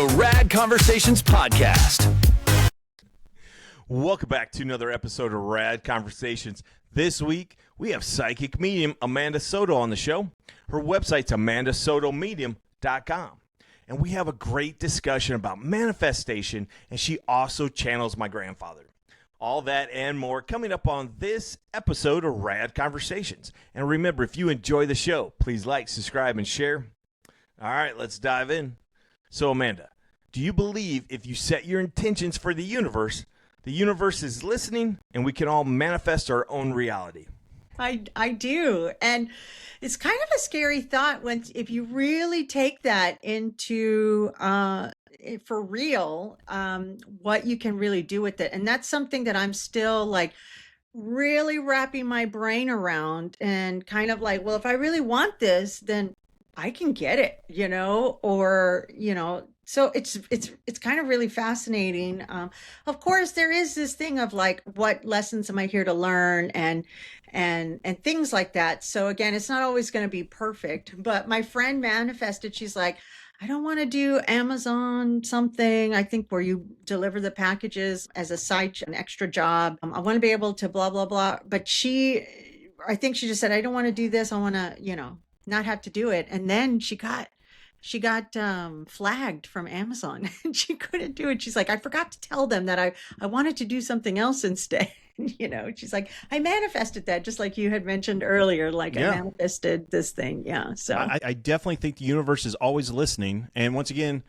the Rad Conversations podcast. Welcome back to another episode of Rad Conversations. This week, we have psychic medium Amanda Soto on the show. Her website's amandasotomedium.com. And we have a great discussion about manifestation, and she also channels my grandfather. All that and more coming up on this episode of Rad Conversations. And remember, if you enjoy the show, please like, subscribe, and share. All right, let's dive in. So, Amanda, do you believe if you set your intentions for the universe is listening and we can all manifest our own reality? I do. And it's kind of a scary thought if you really take that into for real, what you can really do with it. And that's something that I'm still like really wrapping my brain around and kind of like, well, if I really want this, then I can get it, so it's kind of really fascinating. Of course, there is this thing of like, what lessons am I here to learn and things like that. So again, it's not always going to be perfect, but my friend manifested, she's like, I don't want to do Amazon something, I think, where you deliver the packages as an extra job. I want to be able to blah, blah, blah. But I think she just said, I don't want to do this. I want to, not have to do it. And then she got flagged from Amazon and she couldn't do it. She's like, I forgot to tell them that I wanted to do something else instead. She's like, I manifested that, just like you had mentioned earlier, like I manifested this thing. Yeah. So I definitely think the universe is always listening. And once again,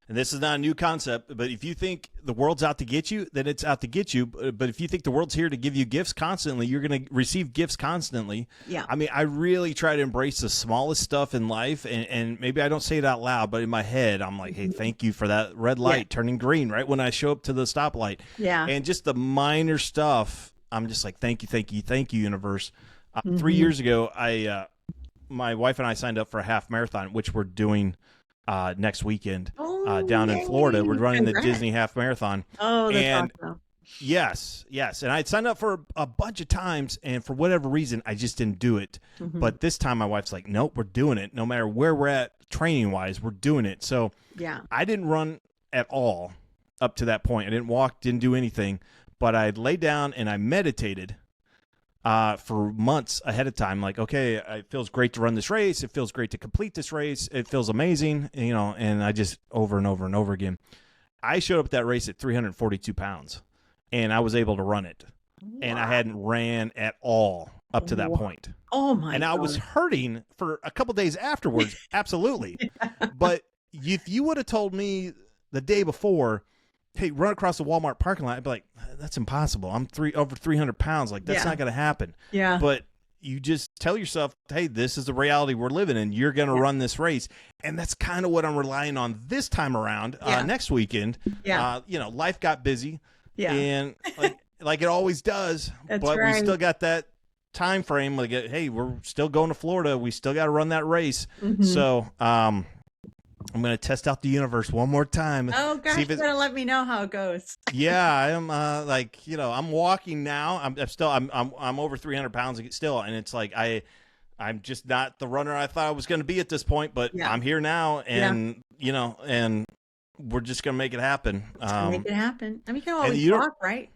and this is not a new concept, but if you think the world's out to get you, then it's out to get you. But if you think the world's here to give you gifts constantly, you're going to receive gifts constantly. Yeah. I mean, I really try to embrace the smallest stuff in life. And maybe I don't say it out loud, but in my head, I'm like, hey, thank you for that red light turning green right when I show up to the stoplight. Yeah. And just the minor stuff, I'm just like, thank you, universe. 3 years ago, my wife and I signed up for a half marathon, which we're doing next weekend down in Florida. We're running the Disney Half Marathon. Oh, that's awesome. Yes. And I'd signed up for a bunch of times, and for whatever reason, I just didn't do it. But this time my wife's like, nope, we're doing it. No matter where we're at training-wise, we're doing it. So I didn't run at all up to that point. I didn't walk, didn't do anything. But I laid down and I meditated for months ahead of time. Like, okay, it feels great to run this race. It feels great to complete this race. It feels amazing, and I just over and over and over again. I showed up at that race at 342 pounds, and I was able to run it. Wow. And I hadn't ran at all up to that point. Oh, my God. And I was hurting for a couple days afterwards, absolutely. But if you would have told me the day before, hey, run across the Walmart parking lot, I'd be like, that's impossible. I'm over 300 pounds. Like, that's not going to happen. Yeah. But you just tell yourself, hey, this is the reality we're living in. You're going to run this race. And that's kind of what I'm relying on this time around, next weekend. Yeah. Life got busy. Yeah. And like it always does. But we still got that time frame. Like, hey, we're still going to Florida. We still got to run that race. So, I'm going to test out the universe one more time. Oh, gosh, you're going to let me know how it goes. Yeah, I am I'm walking now. I'm over 300 pounds still. And it's like, I'm just not the runner I thought I was going to be at this point, but I'm here now. And, and we're just going to make it happen. Make it happen. I mean, you can always walk, right?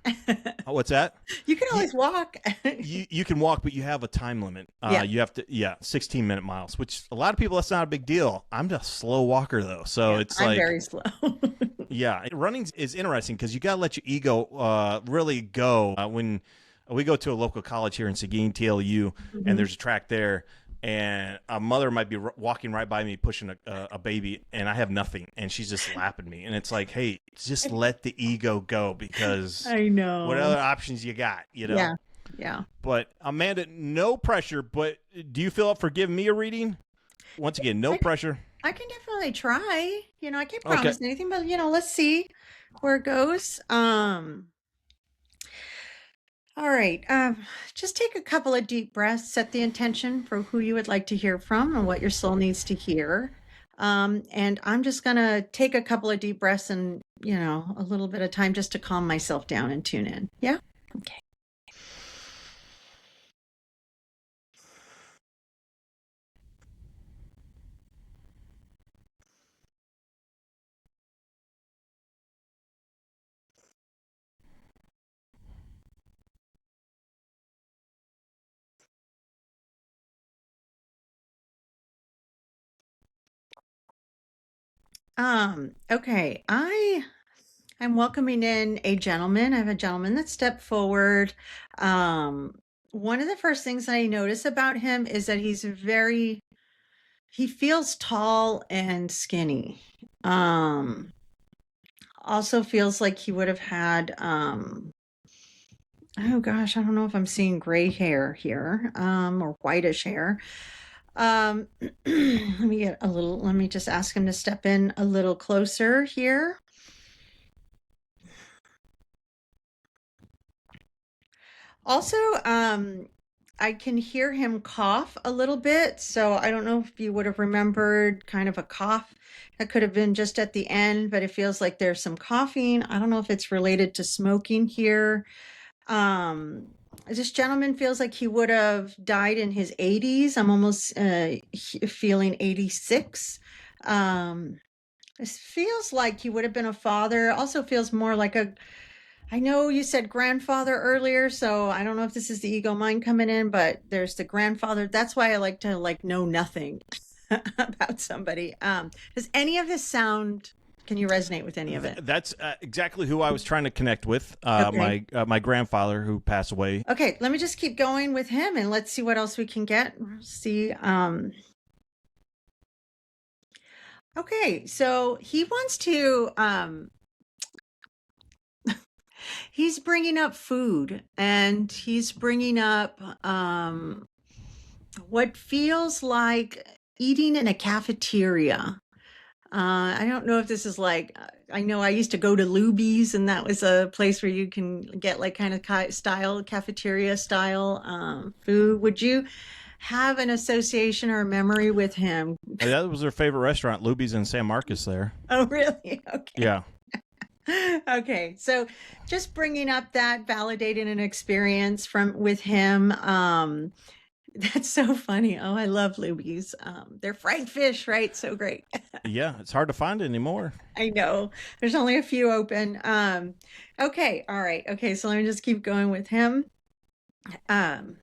What's that? You can always walk. You can walk, but you have a time limit. You have to, 16-minute miles, which a lot of people, that's not a big deal. I'm just a slow walker, though. So it's I'm like. very slow. Yeah. Running is interesting because you got to let your ego really go. When we go to a local college here in Seguin, TLU, and there's a track there. And a mother might be walking right by me pushing a baby, and I have nothing, and she's just slapping me. And it's like, hey, just let the ego go, because I know what other options you got, Yeah. But Amanda, no pressure, but do you feel up for giving me a reading? Once again, no pressure. I can definitely try. I can't promise anything, but let's see where it goes. All right. Just take a couple of deep breaths, set the intention for who you would like to hear from and what your soul needs to hear. And I'm just going to take a couple of deep breaths and, a little bit of time just to calm myself down and tune in. Yeah? Okay. Okay. I'm welcoming in a gentleman. I have a gentleman that stepped forward. Um, One of the first things I notice about him is that he feels tall and skinny. Um, Also feels like he would have had, oh gosh, I don't know if I'm seeing gray hair here, or whitish hair. Um, let me just ask him to step in a little closer here. Also, I can hear him cough a little bit, so I don't know if you would have remembered kind of a cough that could have been just at the end, but it feels like there's some coughing. I don't know if it's related to smoking here. Um, this gentleman feels like he would have died in his 80s. I'm almost feeling 86. This feels like he would have been a father. Also feels more like a, I know you said grandfather earlier, so I don't know if this is the ego mind coming in, but there's the grandfather. That's why I like to like know nothing about somebody. Does any of this sound, can you resonate with any of it? That's exactly who I was trying to connect with. Okay. My grandfather who passed away. Okay, let me just keep going with him and let's see what else we can get. See, okay, so he wants to he's bringing up food and he's bringing up what feels like eating in a cafeteria. I don't know if this is like, I know I used to go to Luby's and that was a place where you can get like kind of style, cafeteria style food. Would you have an association or a memory with him? That was their favorite restaurant, Luby's in San Marcos there. Oh, really? Okay. Yeah. Okay, so just bringing up that, validating an experience from with him. That's so funny. Oh, I love Luby's. They're fried fish, right? So great. Yeah, it's hard to find anymore. I know. There's only a few open. Okay, all right. Okay, so let me just keep going with him. Um,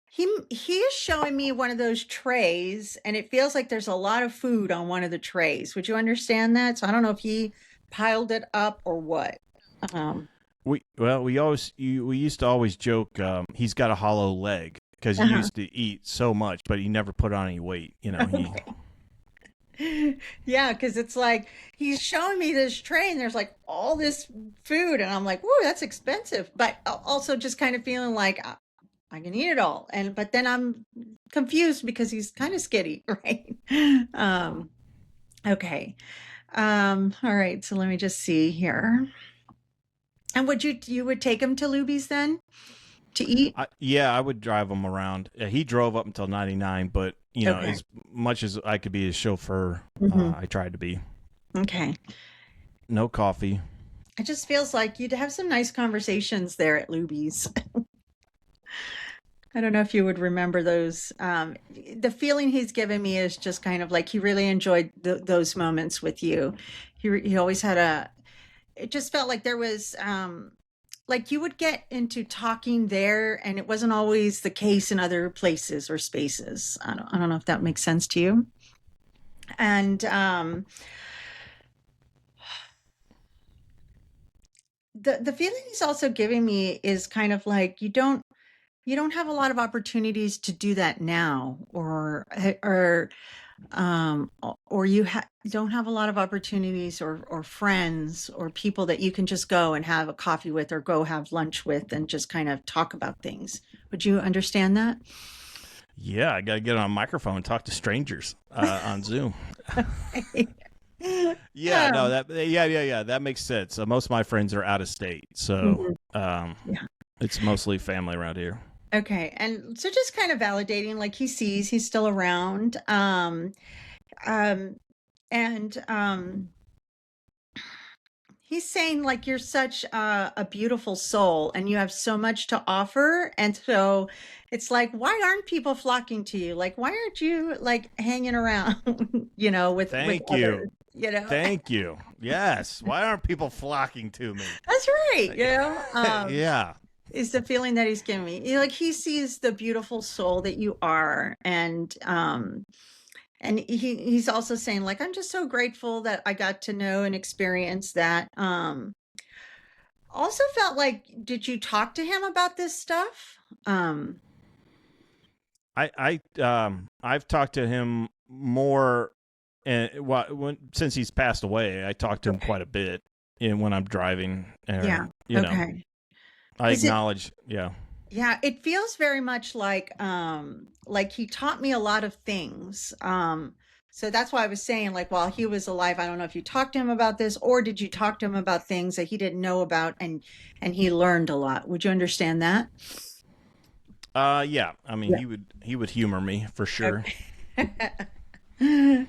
he is showing me one of those trays, and it feels like there's a lot of food on one of the trays. Would you understand that? So I don't know if he piled it up or what. We used to always joke he's got a hollow leg because he used to eat so much, but he never put on any weight. You know, Yeah, because it's like he's showing me this tray and there's like all this food, and I'm like, whoa, that's expensive. But also just kind of feeling like I can eat it all. But then I'm confused because he's kind of skitty, right? Okay. All right, so let me just see here. And you would take him to Luby's then to eat? I would drive him around. He drove up until 99, but you know, Okay. as much as I could be his chauffeur, I tried to be. Okay. No coffee. It just feels like you'd have some nice conversations there at Luby's. I don't know if you would remember those. The feeling he's given me is just kind of like he really enjoyed those moments with you. He always had it just felt like there was, like you would get into talking there, and it wasn't always the case in other places or spaces. I don't know if that makes sense to you. And the feeling he's also giving me is kind of like you don't have a lot of opportunities to do that now, or you don't have a lot of opportunities or friends or people that you can just go and have a coffee with or go have lunch with and just kind of talk about things. Would you understand that? Yeah, I got to get on a microphone and talk to strangers on Zoom. Yeah, no, that makes sense. Most of my friends are out of state, so it's mostly family around here. Okay, and so just kind of validating, like he sees he's still around, and he's saying like you're such a beautiful soul and you have so much to offer, and so it's like, why aren't people flocking to you? Like, why aren't you like hanging around, with Thank with you. others, Thank you. Yes. Why aren't people flocking to me? That's right. Yeah. Is the feeling that he's giving me. Like he sees the beautiful soul that you are, and And he's also saying like, I'm just so grateful that I got to know and experience that. Also felt like, did you talk to him about this stuff? I've talked to him more, and since he's passed away, I talked to him Okay. quite a bit. And when I'm driving, Yeah. you know, Okay. I 'Cause it, acknowledge, yeah. yeah, it feels very much like he taught me a lot of things. So that's why I was saying, like, while he was alive, I don't know if you talked to him about this, or did you talk to him about things that he didn't know about, and he learned a lot. Would you understand that? Yeah. I mean, Yeah. he would humor me for sure. Okay.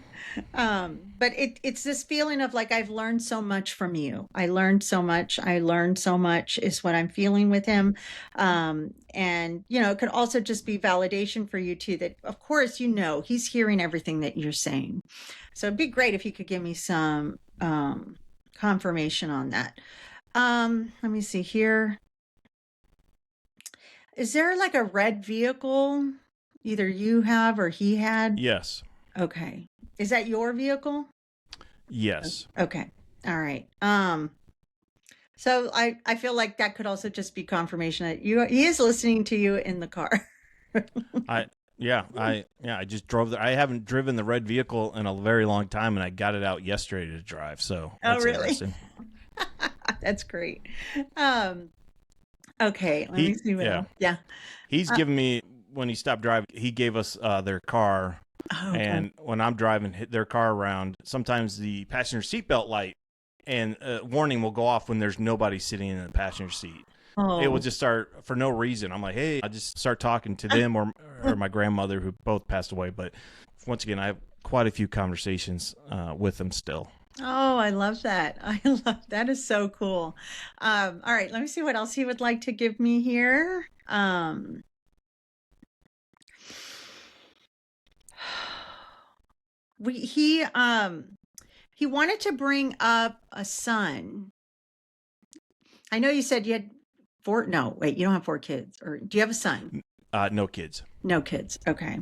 But it's this feeling of like, I've learned so much from you. I learned so much. I learned so much is what I'm feeling with him. And it could also just be validation for you too, that of course, he's hearing everything that you're saying. So it'd be great if you could give me some confirmation on that. Let me see here. Is there like a red vehicle either you have or he had? Yes. Okay. Is that your vehicle? Yes. Okay. All right. So I feel like that could also just be confirmation that he is listening to you in the car. I I just drove I haven't driven the red vehicle in a very long time, and I got it out yesterday to drive. So Oh, that's really? interesting. That's great. Um, okay, let me He see what yeah. else. Yeah. He's Uh, given me, when he stopped driving, he gave us their car. oh, okay. And when I'm driving their car around, sometimes the passenger seatbelt light and warning will go off when there's nobody sitting in the passenger seat. It will Oh. just start for no reason. I'm like, hey, I just start talking to them or my grandmother, who both passed away. But once again, I have quite a few conversations with them still. Oh, I love that. I love that is so cool. All right, let me see what else he would like to give me here. We he wanted to bring up a son. I know you said you had four. No, wait, you don't have four kids, or do you have a son? No kids. No kids. Okay.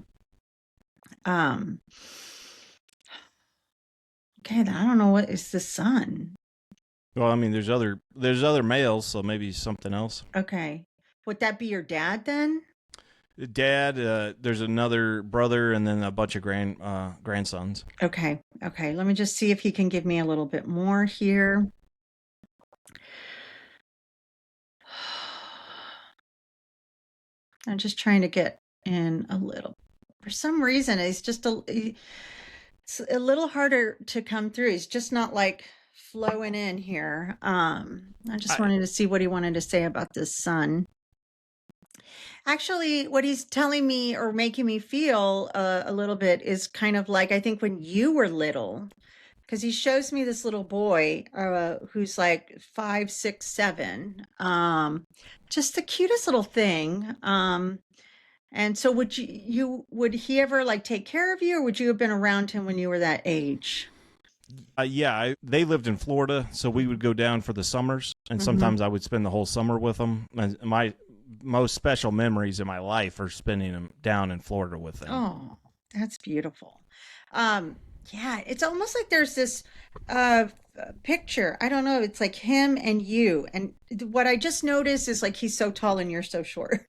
Um. Okay. I don't know what is the son. Well, I mean, there's other males, so maybe something else. Okay. Would that be your dad then? Dad, there's another brother, and then a bunch of grandsons. Okay. Okay. Let me just see if he can give me a little bit more here. I'm just trying to get in a little. For some reason, it's a little harder to come through. He's just not like flowing in here. I just I, wanted to see what he wanted to say about this son. Actually, what he's telling me or making me feel a little bit is kind of like I think when you were little, because he shows me this little boy who's like 5, 6, 7, just the cutest little thing. And so would he ever like take care of you, or would you have been around him when you were that age? they lived in Florida, so we would go down for the summers, and Hmm. sometimes I would spend the whole summer with them. And my most special memories in my life are spending them down in Florida with them. Oh, that's beautiful. Um, yeah, it's almost like there's this uh picture. I don't know, it's like him and you. And what I just noticed is like he's so tall and you're so short.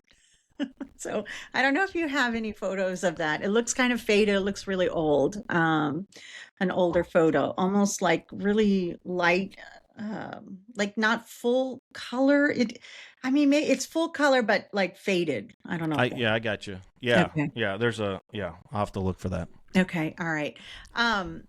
So I don't know if you have any photos of that. It looks kind of faded. It looks really old. An older photo, almost like really light, like not full color. I mean, it's full color, but like faded. I don't know if I got you. that. Yeah, Okay. yeah. I'll have to look for that. Okay. All right. Um,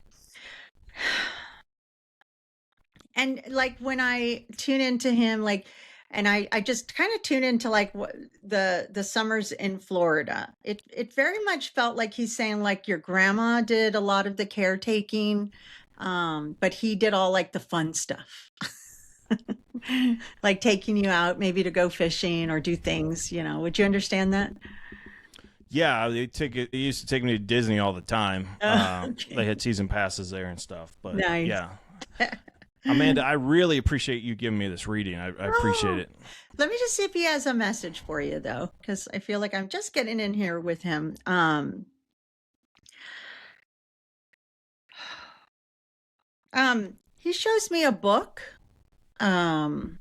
and like when I tune into him, like, and I just kind of tune into like what the summers in Florida. It very much felt like he's saying like your grandma did a lot of the caretaking, but he did all like the fun stuff, like taking you out maybe to go fishing or do things. Would you understand that? Yeah, they used to take me to Disney all the time. They Okay, had season passes there and stuff. But nice. yeah, Amanda, I really appreciate you giving me this reading. I appreciate Oh, it. let me just see if he has a message for you though, because I feel like I'm just getting in here with him. He shows me a book. Um,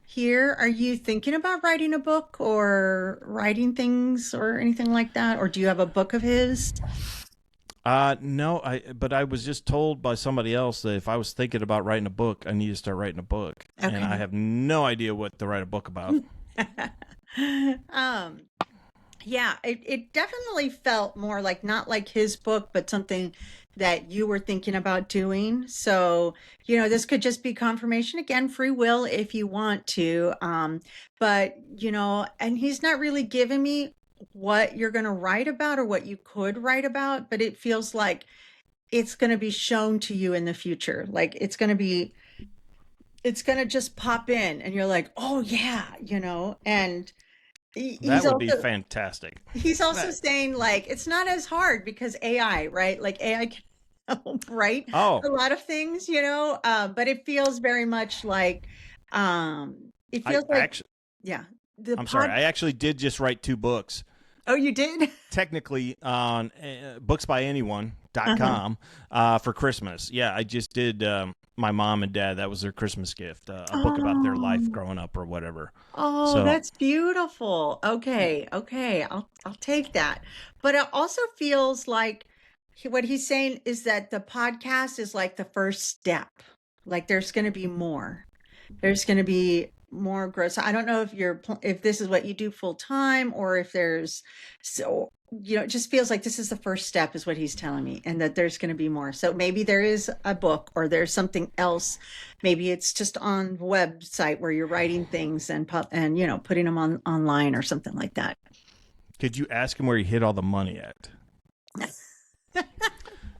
Here, are you thinking about writing a book or writing things or anything like that? Or do you have a book of his? No, but I was just told by somebody else that if I was thinking about writing a book, I need to start writing a book. And I Okay. have no idea what to write a book about. Um, yeah, it definitely felt more like not like his book, but something that you were thinking about doing. So, this could just be confirmation again, free will if you want to. But, and he's not really giving me what you're going to write about or what you could write about, but it feels like it's going to be shown to you in the future. Like it's going to just pop in and you're like, oh yeah, and That he's would be also fantastic. He's also That- saying like it's not as hard because AI, right? Like AI can help write Oh, a lot of things, but it feels very much like it I feels like actually, yeah, the I'm sorry. pod. I actually did just write 2 books. Oh, you did? Technically on Uh-huh. booksbyanyone.com for Christmas. Yeah, I just did my mom and dad. That was their Christmas gift, a book about their life Oh, growing up or whatever. oh, So that's beautiful. Okay, okay, I'll take that. But it also feels like what he's saying is that the podcast is like the first step. Like there's going to be more. There's going to be more growth. So I don't know if this is what you do full time or if there's it just feels like this is the first step is what he's telling me and that there's going to be more. So maybe there is a book or there's something else. Maybe it's just on the website where you're writing things and putting them online or something like that. could you ask him where he hid all the money at?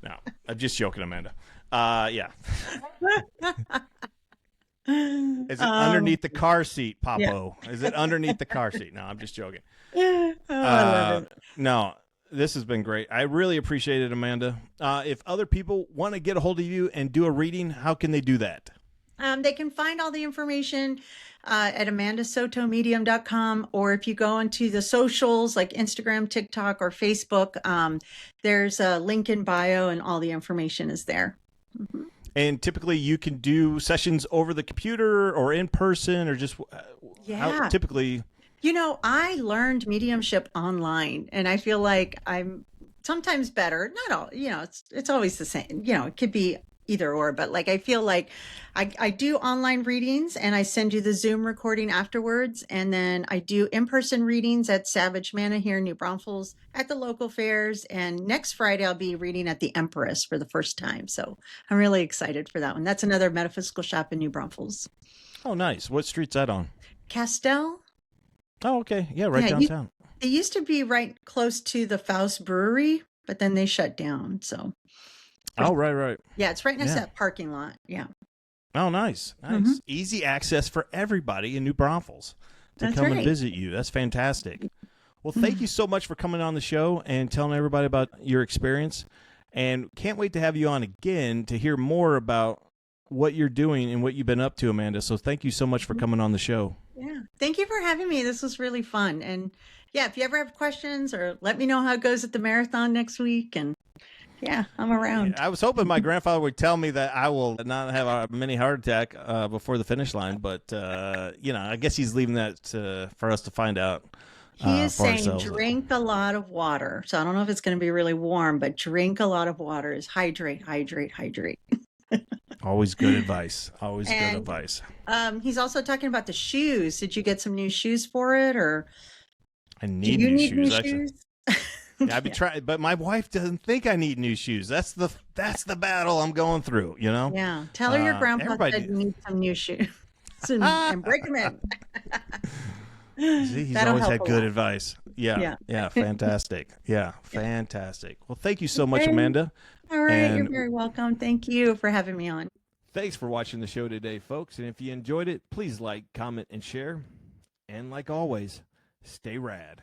No, I'm just joking, Amanda. Yeah. Is it Um, underneath the car seat, yeah. Papo? Is it underneath the car seat? No, I'm just joking. Oh, I love it. No, this has been great. I really appreciate it, Amanda. If other people want to get a hold of you and do a reading, how can they do that? They can find all the information at amandasotomedium.com, or if you go onto the socials like Instagram, TikTok, or Facebook, there's a link in bio and all the information is there. Mhm. And typically, you can do sessions over the computer or in person, or just how Yeah. typically. I learned mediumship online and I feel like I'm sometimes better. Not all, it's always the same. It could be either or, but like I feel like I do online readings and I send you the Zoom recording afterwards. And then I do in-person readings at Savage Manor here in New Braunfels at the local fairs. And next Friday I'll be reading at the Empress for the first time. So I'm really excited for that one. That's another metaphysical shop in New Braunfels. Oh, nice. What street's that on? Castell? Oh, okay. Yeah, right Yeah, downtown. it used to be right close to the Faust Brewery, but then they shut down. So, Oh, right. yeah, it's right next to Yeah. that parking lot. Yeah, Oh, nice. Mhm. Easy access for everybody in New Braunfels to That's come and right. visit you. That's fantastic. Well, thank you so much for coming on the show and telling everybody about your experience. And can't wait to have you on again to hear more about what you're doing and what you've been up to, Amanda. So thank you so much for coming on the show. Yeah. Thank you for having me. This was really fun. And yeah, if you ever have questions or let me know how it goes at the marathon next week. And yeah, I'm around. I was hoping my grandfather would tell me that I will not have a mini heart attack before the finish line, but I guess he's leaving that for us to find out He is for saying ourselves. drink a lot of water. So I don't know if it's going to be really warm, but drink a lot of water is hydrate, hydrate, hydrate. Always good advice. Always good And advice. he's also talking about the shoes. Did you get some new shoes for it or I do need you new need new shoes. Actually, shoes? yeah, I've been trying, but my wife doesn't think I need new shoes. That's the battle I'm going through. Yeah. Tell her your grandpa Everybody. said you need some new shoes and break them in. See, he's That'll always help had a good lot. advice. Yeah, Yeah. fantastic. Yeah, fantastic. Well, thank you so much, Okay. Amanda. All right. You're And very welcome. Thank you for having me on. thanks for watching the show today, folks. And if you enjoyed it, please like, comment, and share. And like always, stay rad.